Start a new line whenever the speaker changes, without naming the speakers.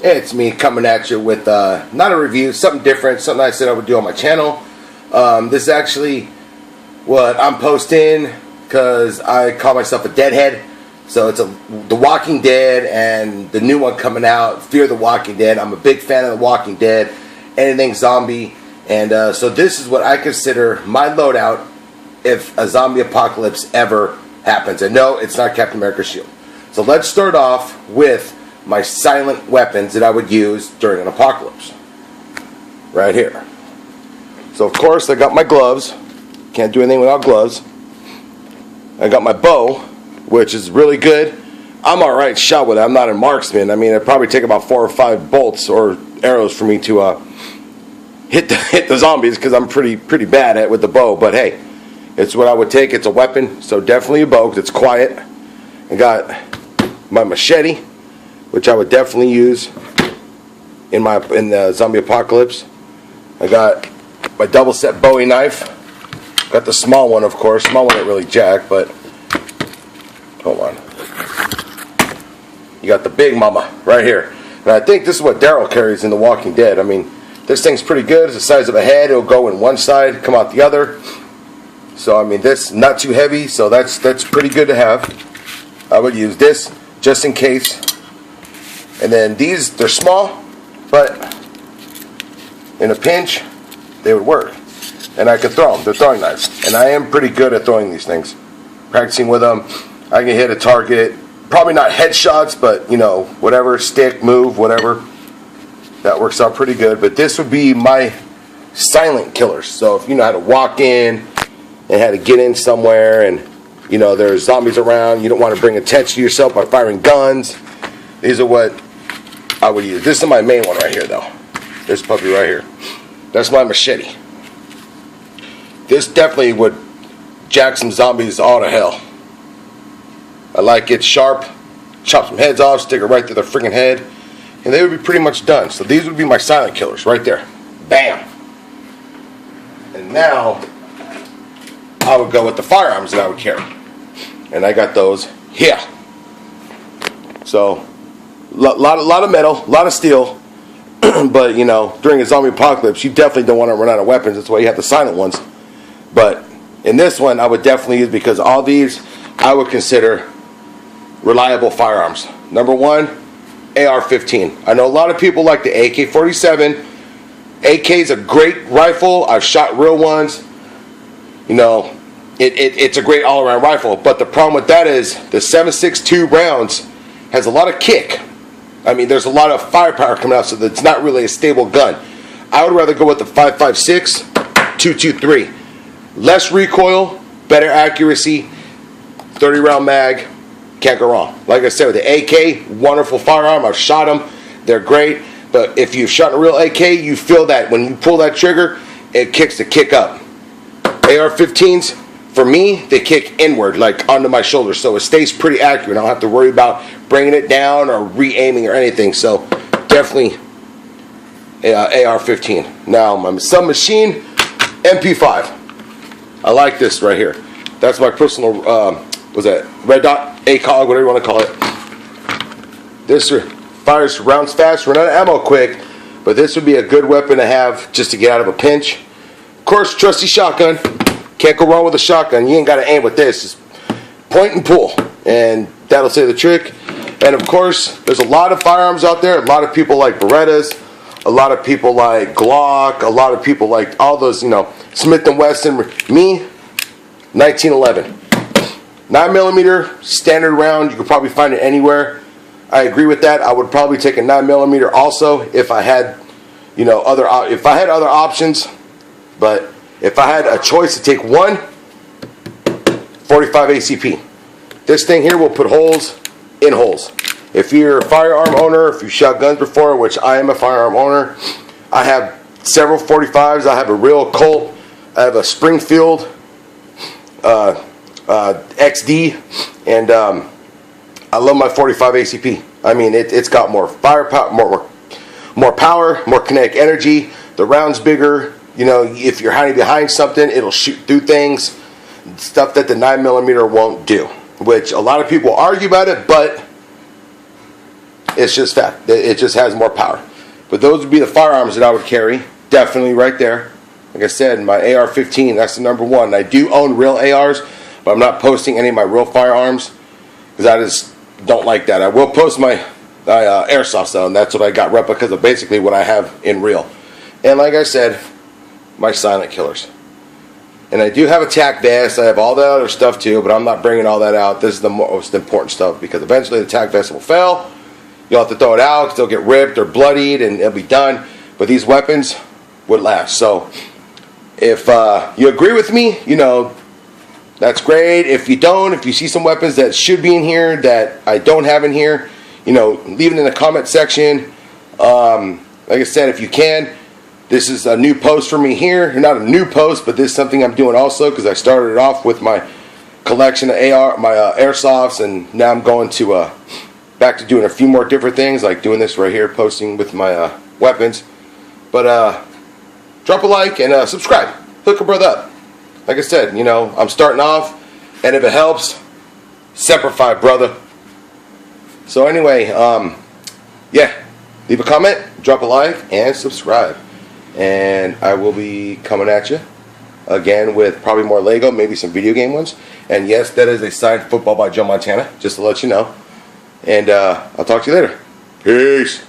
It's me coming at you with not a review, something different, something I said I would do on my channel. This is actually what I'm posting because I call myself a deadhead. So it's The Walking Dead and the new one coming out, Fear the Walking Dead. I'm a big fan of The Walking Dead, anything zombie. And so this is what I consider my loadout if a zombie apocalypse ever happens. And no, it's not Captain America's shield. So let's start off with my silent weapons that I would use during an apocalypse. Right here. So of course I got my gloves. Can't do anything without gloves. I got my bow, which is really good. I'm alright shot with it. I'm not a marksman. I mean, it'd probably take about 4 or 5 bolts or arrows for me to hit the zombies, because I'm pretty bad at it with the bow. But hey, it's what I would take. It's a weapon, so definitely a bow, because it's quiet. I got my machete, which I would definitely use in the zombie apocalypse. I got my double set Bowie knife. Got the small one, of course. Small one ain't really jack, but hold on. You got the big mama right here. And I think this is what Daryl carries in The Walking Dead. I mean, this thing's pretty good. It's the size of a head. It'll go in one side, come out the other. So I mean, this not too heavy, so that's pretty good to have. I would use this just in case. And then these, they're small, but in a pinch, they would work. And I could throw them. They're throwing knives. And I am pretty good at throwing these things. Practicing with them, I can hit a target. Probably not headshots, but, you know, whatever, stick, move, whatever. That works out pretty good. But this would be my silent killers. So if you know how to walk in and how to get in somewhere, and, you know, there's zombies around, you don't want to bring attention to yourself by firing guns. These are what I would use. This is my main one right here, though. This puppy right here. That's my machete. This definitely would jack some zombies all to hell. I like it sharp. Chop some heads off, stick it right through their freaking head, and they would be pretty much done. So these would be my silent killers right there. Bam! And now I would go with the firearms that I would carry. And I got those here. So lot of metal, a lot of steel. But, you know, during a zombie apocalypse, you definitely don't want to run out of weapons. That's why you have the silent ones. But in this one, I would definitely use, because all these I would consider reliable firearms. Number one, AR-15. I know a lot of people like the AK-47. AK is a great rifle. I've shot real ones. You know, it's a great all-around rifle. But the problem with that is the 7.62 rounds has a lot of kick. I mean, there's a lot of firepower coming out, so it's not really a stable gun. I would rather go with the 5.56, 2.23. Less recoil, better accuracy, 30-round mag. Can't go wrong. Like I said, with the AK, wonderful firearm. I've shot them. They're great. But if you've shot a real AK, you feel that when you pull that trigger, it kicks the kick up. AR-15s, for me, they kick inward, like onto my shoulder. So it stays pretty accurate. I don't have to worry about bringing it down or re-aiming or anything. So definitely AR-15. Now, my submachine, MP5. I like this right here. That's my personal, what's that? Red dot, ACOG, whatever you want to call it. This fires rounds fast, run out of ammo quick, but this would be a good weapon to have just to get out of a pinch. Of course, trusty shotgun. Can't go wrong with a shotgun. You ain't got to aim with this. Just point and pull, and that'll say the trick. And of course, there's a lot of firearms out there. A lot of people like Berettas. A lot of people like Glock. A lot of people like all those, you know, Smith & Wesson. Me, 1911. 9mm standard round. You could probably find it anywhere. I agree with that. I would probably take a 9mm also if I had, you know, other options. But if I had a choice to take one, 45 ACP. This thing here will put holes in holes. If you're a firearm owner, if you've shot guns before, which I am a firearm owner, I have several 45s. I have a real Colt. I have a Springfield XD, and I love my 45 ACP. I mean, it's got more firepower, more power, more kinetic energy. The round's bigger. You know, if you're hiding behind something, it'll shoot through things. Stuff that the 9mm won't do. Which a lot of people argue about it, but It's just fact. It just has more power. But those would be the firearms that I would carry. Definitely right there. Like I said, my AR-15, that's the number one. I do own real ARs, but I'm not posting any of my real firearms because I just don't like that. I will post my airsoft though, and that's what I got replicas of basically what I have in real. And like I said, my silent killers. And I do have a tac vest. I have all that other stuff too, but I'm not bringing all that out. This is the most important stuff because eventually the tac vest will fail. You'll have to throw it out because it'll get ripped or bloodied and it'll be done. But these weapons would last. So if you agree with me, you know, that's great. If you don't, if you see some weapons that should be in here that I don't have in here, you know, leave it in the comment section. Like I said, if you can, this is a new post for me here. Not a new post, but this is something I'm doing also because I started it off with my collection of airsofts, and now I'm going to back to doing a few more different things, like doing this right here, posting with my weapons. But drop a like and subscribe. Hook a brother up. Like I said, you know, I'm starting off, and if it helps, Semper Fi, brother. So anyway, yeah, leave a comment, drop a like, and subscribe. And I will be coming at you again with probably more Lego, maybe some video game ones. And yes, that is a signed football by Joe Montana, just to let you know. And I'll talk to you later. Peace.